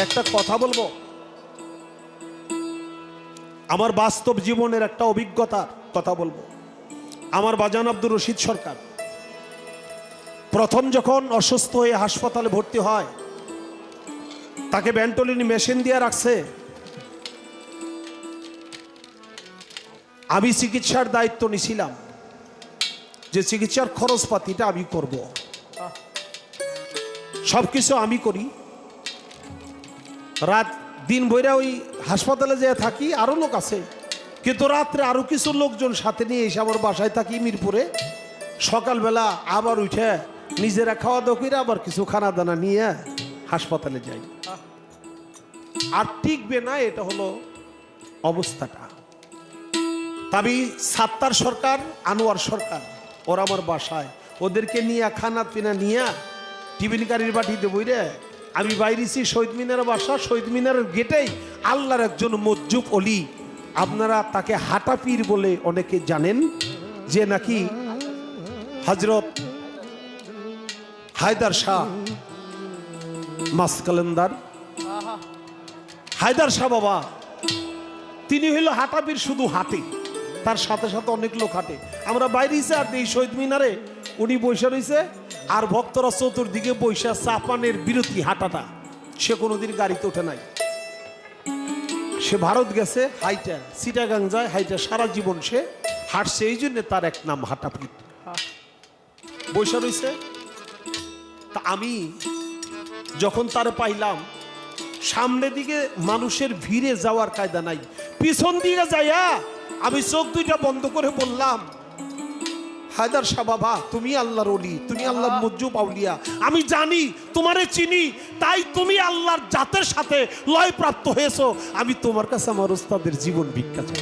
একটা কথা বলবো, আমার বাস্তব জীবনের একটা অভিজ্ঞতার কথা বলবো। আমার বাজান আব্দুর রশিদ সরকার প্রথম যখন অসুস্থ হয়ে হাসপাতালে ভর্তি হয়, তাকে ভেন্টিলেটর মেশিন দিয়ে রাখছে। আমি চিকিৎসার দায়িত্ব নিছিলাম, যে চিকিৎসার খরচপাতিটা আমি করব, সবকিছু আমি করি। রাত দিন বইরা ওই হাসপাতালে যেয়ে থাকি, আরো লোক আছে, কিন্তু রাত্রে আরো কিছু লোকজন সাথে নিয়ে এসে আমার বাসায় থাকি মিরপুরে। সকালবেলা আবার উঠে নিজেরা খাওয়া দাওয়া করে আবার কিছু খানা দানা নিয়ে হাসপাতালে যাই। আর টিকবে না, এটা হলো অবস্থাটা। তবে সাত্তার সরকার, আনোয়ার সরকার, ওরা আমার বাসায়, ওদেরকে নিয়ে খানা পিনা নিয়ে টিফিন গাড়ির বাটিতে বইরে আমি বাইরেছি শহীদ মিনারের বাসা। শহীদ মিনারের গেটেই আল্লাহর একজন মজ্জুব অলি, আপনারা তাকে হাঁটা পীর বলে অনেকে জানেন, যে নাকি হযরত হায়দার শাহ মাসকালেন্দার হায়দার শাহ বাবা, তিনি হইল হাঁটা পীর, শুধু হাঁটে, তার সাথে সাথে অনেক লোক হাঁটে। আমরা বাইরেছি আর এই শহীদ মিনারে উনি বৈশা রয়েছে, আর ভক্তরা চতুর্দিকে বৈশা চাপানের বিরতি হাঁটাটা। সে কোনোদিন গাড়িতে ওঠে নাই, সে ভারত গেছে হাইটা, চিটাগাং যায় হাইটা, সারা জীবন সে হাঁটছে, এই জন্য তার এক নাম হাঁটা পীর। বৈশা রয়েছে। তা আমি যখন তার পাইলাম, সামনের দিকে মানুষের ভিড়ে যাওয়ার কায়দা নাই, পিছন দিকে যাইয়া আমি চোখ দুইটা বন্ধ করে বললাম, হায়দার শাহ বাবা, তুমি আল্লাহর ওলি, তুমি আল্লাহর মজ্জুব আউলিয়া, আমি জানি তোমারে চিনি, তাই তুমি আল্লাহর জাতের সাথে লয় প্রাপ্ত হয়েছো। আমি তোমার কাছে আমার উস্তাদের জীবন ভিক্ষা চাই।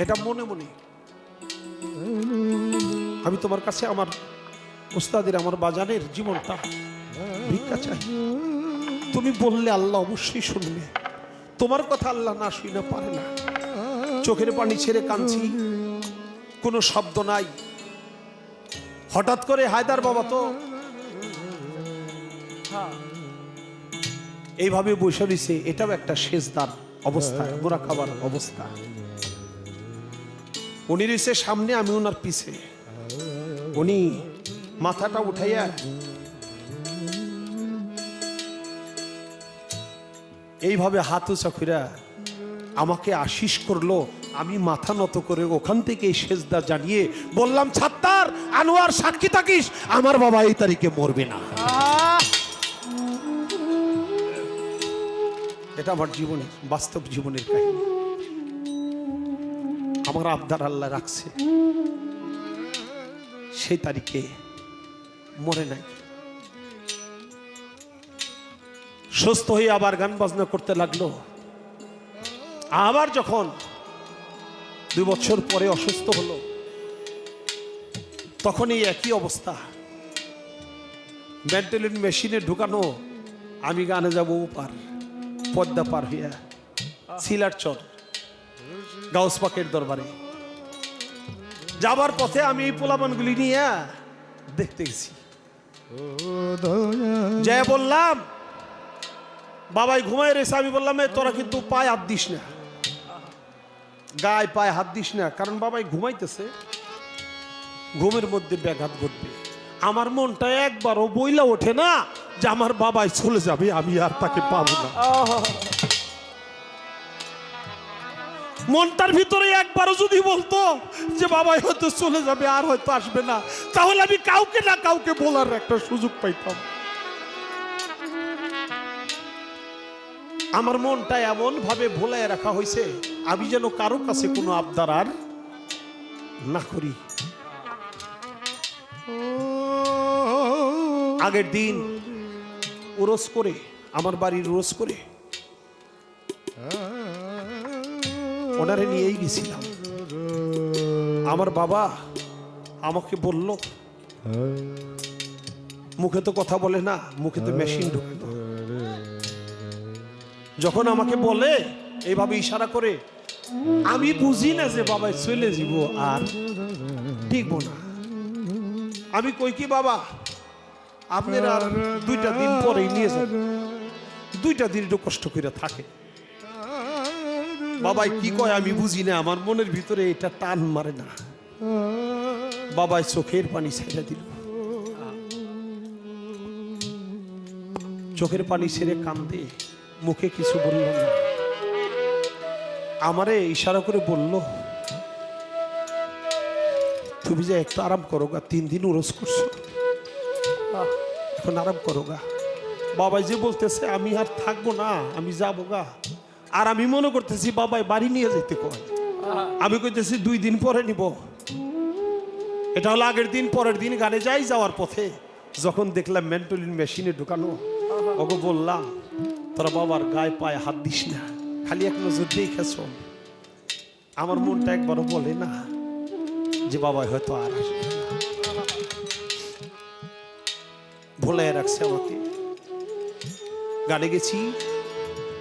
এটা মনে মনে আমি তোমার কাছে আমার উস্তাদের, আমার বাজানের জীবনটা ভিক্ষা চাই। তুমি বললে আল্লাহ অবশ্যই শুনবে, তোমার কথা আল্লাহ না শুনে পারে না। চোখের পানি ছেড়ে কাঁদছি, কোনো শব্দ নাই। হঠাৎ করে হায়দার বাবা তো এইভাবে বসে রয়েছে, এটাও একটা সেজদার অবস্থা, মুরাকাবার অবস্থা। উনি রয়েছে সামনে, আমি ওনার পিছে। উনি মাথাটা উঠাইয়া এইভাবে হাত উঁচা কইরা আমাকে আশীষ করলো। আমি মাথা নত করে ওখান থেকে এই সেজদা জানিয়ে বললাম, সাত্তার, আনোয়ার, সাক্ষী থাকিস, আমার বাবা এই তারিখে মরবে না। এটা আমার জীবনের বাস্তব জীবনের কাহিনী। আমার আবদার আল্লাহ রাখছে, সেই তারিখে মরে নাই। সুস্থ হয়ে আবার গান বাজনা করতে লাগলো। আবার যখন 2 বছর পরে অসুস্থ হলো, তখন এই একই অবস্থা, ভেন্টিলেটর মেশিনে ঢুকানো। আমি গানে যাবো পার, পদ্মা পার হইয়া সিলারচর গাউস পাকের দরবারে যাবার পথে আমি এই পোলাপানগুলি নিয়ে দেখতে গেছি। যে বললাম, বাবাই ঘুমায় রয়েছে। আমি বললাম, তোরা কিন্তু পায়ে হাত দিস না, গায়ে পায়ে হাত দিস না, কারণ বাবাই ঘুমাইতেছে, ঘুমের মধ্যে ব্যাঘাত ঘটবে। আমার মনটা একবারও বইলা ওঠে না যে আমার বাবাই চলে যাবে, আমি আর তাকে পাবো না। মনটার ভিতরে একবারও যদি বলতো যে বাবাই হয়তো চলে যাবে, আর হয়তো আসবে না, তাহলে আমি কাউকে না কাউকে বলার একটা সুযোগ পাইতাম। আমার মনটা এমন ভাবে ভোলায় রাখা হয়েছে, আমি যেন কারো কাছে কোনো আবদার আর না করি। আগের দিন উরস করে, আমার বাড়ির উরস করে ওনারে নিয়েই গেছিলাম। আমার বাবা আমাকে বলল, মুখে তো কথা বলে না, মুখে তো মেশিন ঢুকে। যখন আমাকে বলে এইভাবে ইশারা করে, আমি বুঝি না যে বাবা চলে যাব আর টিকবো না। আমি কই কি বাবা, আপনারা আর 2টা দিন পরেই নিয়ে যান, 2টা দিন একটু কষ্ট করে থাকে। বাবাই কি কয় আমি বুঝি না, আমার মনের ভিতরে এটা টান মারে না। বাবাই চোখের পানি ছেড়ে দিল, চোখের পানি ছেড়ে কান্দে, মুখে কিছু বলল না। আমারে ইশারা করে বলল, তুমি যে একটু আরাম করো গা, 3 দিন উরস করছো, এখন আরাম করো গা। বাবাই যে বলতেছে আমি আর থাকবো না, আমি যাবো গা। আর আমি মনে করতেছি বাবাই বাড়ি নিয়ে যেতে কয়, আমি কইতেছি 2 দিন পরে নিব। এটা হলো আগের দিন, পরের দিন গানে যাই, যাওয়ার পথে যখন দেখলাম মেন্টলিন মেশিনে ঢুকানো, ওকে বললাম তোরা বাবার গায়ে পায়ে হাত দিস না, খালি এক নজর দেখেছ। আমার মনটা একবারও বলে না যে বাবা হয়তো আর আসবে না। ভুলে রাখছে আমাকে। গানে গেছি,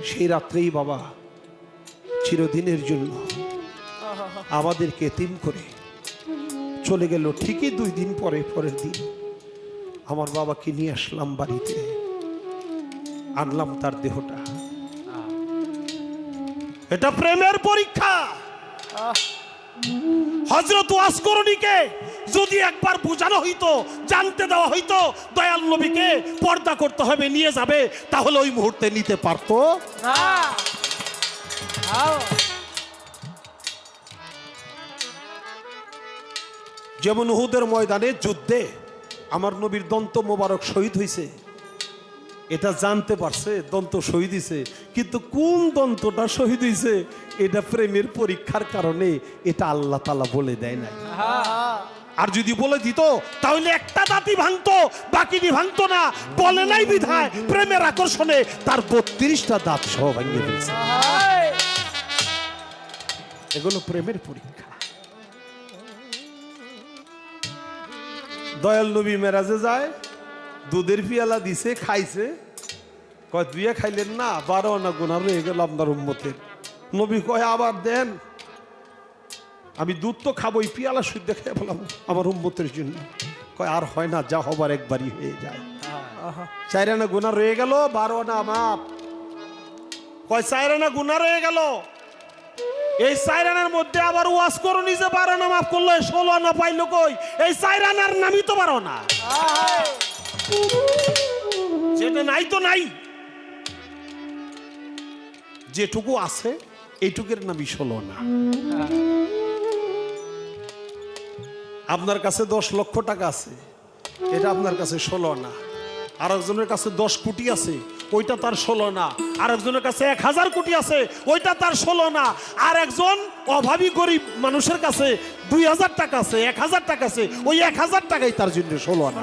সেই রাত্রেই বাবা চিরদিনের জন্য আমাদেরকে এতিম করে চলে গেল। ঠিকই 2 দিন পরে, পরের দিন আমার বাবাকে নিয়ে আসলাম বাড়িতে, আনলাম তার দেহটা। এটা প্রেমের পরীক্ষা। হযরত ওয়াস করণীকে যদি একবার বোঝানো হইতো, জানতে দেওয়া হইতো দয়াল নবীকে পর্দা করতে হবে, নিয়ে যাবে, তাহলে ওই মুহূর্তে নিতে পারতো না। যেমন উহুদের ময়দানে যুদ্ধে আমার নবীর দন্ত মোবারক শহীদ হয়েছে, এটা জানতে পারছে, দন্ত শহীদ হয়েছে, কিন্তু কোন দন্তটা শহীদ হয়েছে এটা প্রেমের পরীক্ষার কারণে এটা আল্লাহ তাআলা বলে দেয় না। আর যদি বলে দিত তাহলে একটা দাঁতই ভাঙতো, বাকিটি ভাঙতো না। বলে নাই বিধায় প্রেমের আকর্ষণে তার 32টা দাঁত সহ ভাঙিয়ে ফেলছে। এগুলো প্রেমের পরীক্ষা। দয়াল নবী মেরাজে যায়, দুধের পিয়ালা দিছে, খাইছে, কয় 2 খাইলেন না, 12 আনা গুনাহ রয়ে গেল আপনার উম্মতের। নবী কয় আবার দেন, আমি দুধ তো খাবোই, পিয়ালা শুদ্ধ খেয়ে বললাম আমার উম্মতের জন্য। কয় আর হয় না, যা হবার একবারই হয়ে যায়। 4 আনা গুনাহ রয়ে গেল, 12 আনা মাপ। কয় 4 আনা গুনাহ রয়ে গেল, এই 4 আনার মধ্যে আবার ওয়াজ করণী যে 12 আনা মাফ করলো, 16 আনা পাইলো কই? এই 4 আনার নামই তো 12 আনা, যেটা নাই তো নাই, যেটুকু আছে এইটুকের নামই 16 আনা। আপনার কাছে 10 লক্ষ টাকা আছে, এটা আপনার কাছে 16 আনা। আরেকজনের কাছে 10 কোটি আছে, ওইটা তার 16 আনা। আরেকজনের কাছে 1000 কোটি আছে, ওইটা তার 16 আনা। আর একজন অভাবী গরিব মানুষের কাছে 2000 টাকা আছে, 1000 টাকা আছে, ওই 1000 টাকাই তার জন্য 16 আনা।